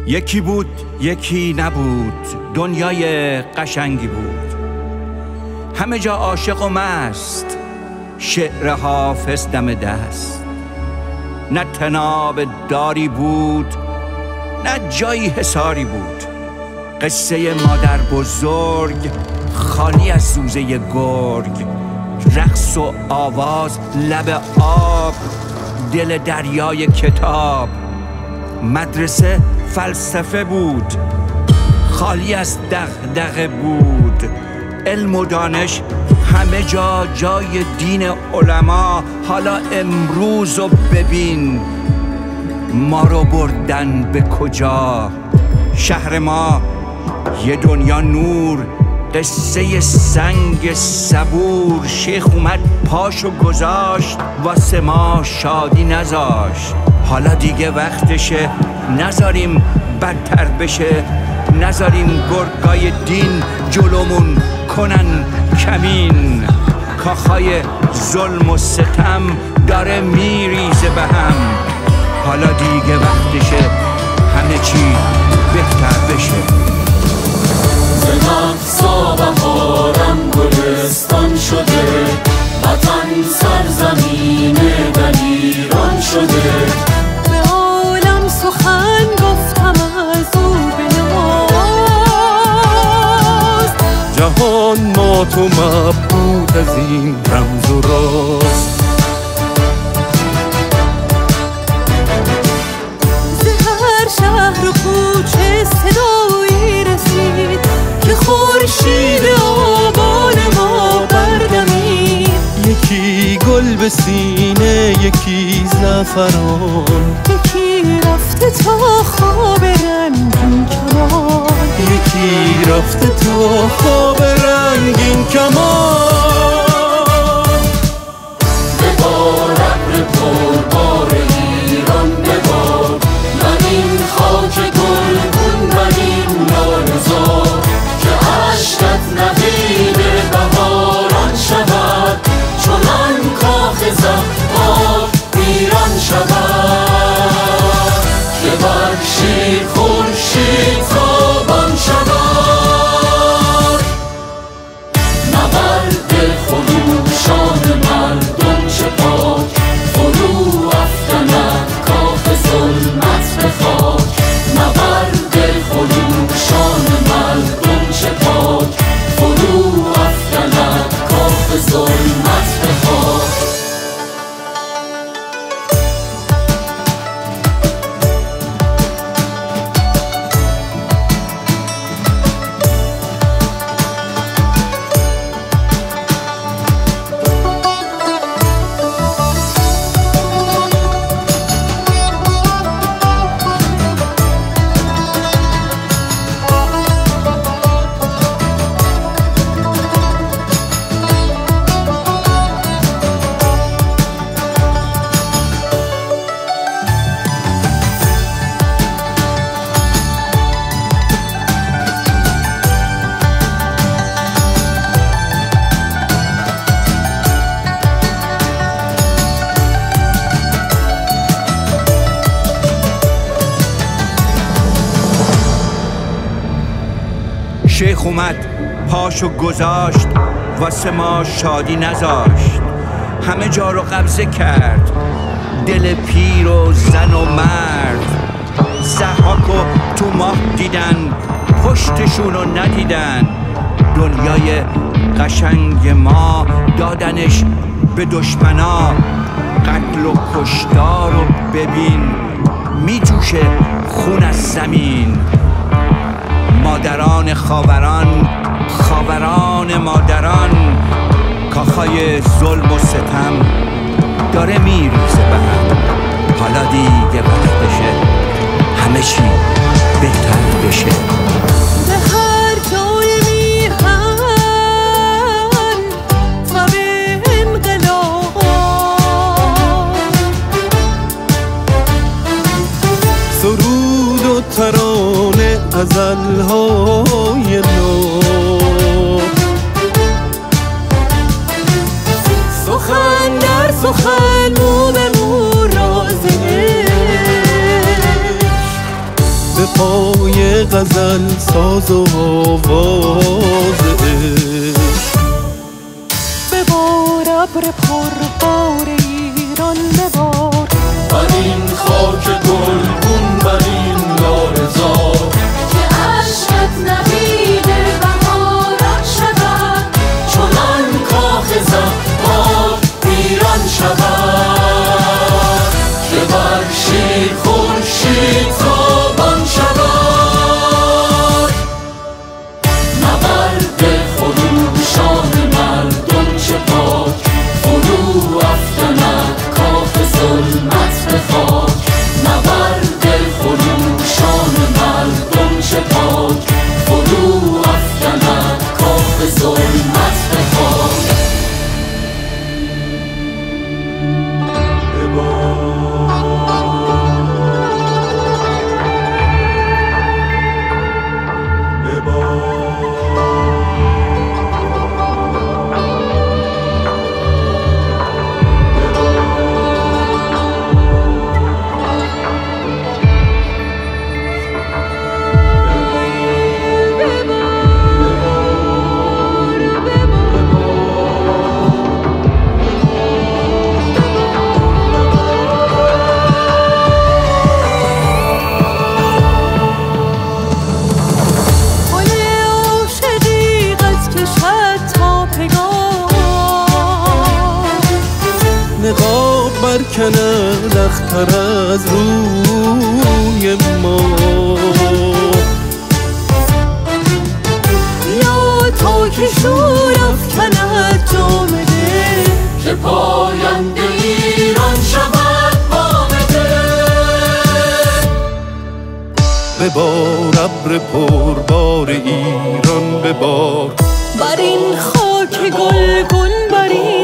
یکی بود یکی نبود، دنیای قشنگی بود، همه جا عاشق و مست، شعر حافظ دم دست. نه طناب داری بود نه جایی حصاری بود، قصه مادر بزرگ خالی از سوزه گرگ. رقص و آواز لب آب، دل دریای کتاب. مدرسه فلسفه بود، خالی از دغدغه بود. علم و دانش همه جا جای دین علما. حالا امروز رو ببین ما رو بردن به کجا. شهر ما یه دنیا نور، قصه سنگ صبور. شیخ اومد پاشو گذاشت، واسه ما شادی نذاشت. حالا دیگه وقتشه نذاریم بدتر بشه، نذاریم گرگای دین جلومون کنن کمین. کاخای ظلم و ستم داره میریزه به هم. حالا دیگه وقتشه همه چی بهتر بشه. مقصا بهارم گلستان شده، وطن سرزمین دلیران شده. به عالم سخن گفتم از او بنواز، جهان ما تو مبهوت از این رمز و راز. ز هر شهر و کوچه صدایی رسید که خورشید آبان ما بردمید. یکی گل به سینه یکی زعفران، یکی رفته تا خواب رنگین کمان. یکی رفته تا خواب رنگین کمان. ببار ابر پربار ایران ببار، من این خاک گلگون من این لاله‌زار. که عشقت نوید بهاران شود، چنان کاخ زهرا ویران شود. که بر شیر خورشید تابان شود. نبرد خروشان مردم چه پاک، فرو افکند کاخ ظلمت به خاک. نبرد خروشان مردم چه پاک، فرو افکند کاخ ظلمت به خاک. شیخ اومد پاشو گذاشت، واسه ما شادی نذاشت. همه جا رو قبضه کرد، دل پیر و زن و مرد. ضحاک و تو ماه دیدن، پشتشون رو ندیدن. دنیای قشنگ ما دادنش به دشمنا. قتل و کشتار رو ببین، میجوشه خون از زمین. مادران خاوران، خاوران مادران. کاخای ظلم و ستم داره میریزه به هم. حالا دیگه وقتشه همه چی بهتر بشه. به هر جای میهن تب انقلاب، سرود و ترانه غزل‌های نو. سخن در سخن مو به مو رازش. به غزل ساز و آواز عشق. ببار ابر پربار ایران ببار، بر این خاک گلگون، بر این لاله‌زار، که عشقت نوید بهاران شود، چنان کاخ زهار ایران شود، که بر شیر خورشید تابان شود. نبرد خروشان مردم چه پاک، فرو افکند کاخ ظلمت به خاک. نبرد خروشان مردم چه پاک، فرو افکند کاخ ظلمت به خاک. نقاب برکند اختر از روی ما، یا تا که شور افکند جامده، که پاینده ایران شود آمده. ببار ابر پربار ایران ببار، بر این خاک گلگون، بر این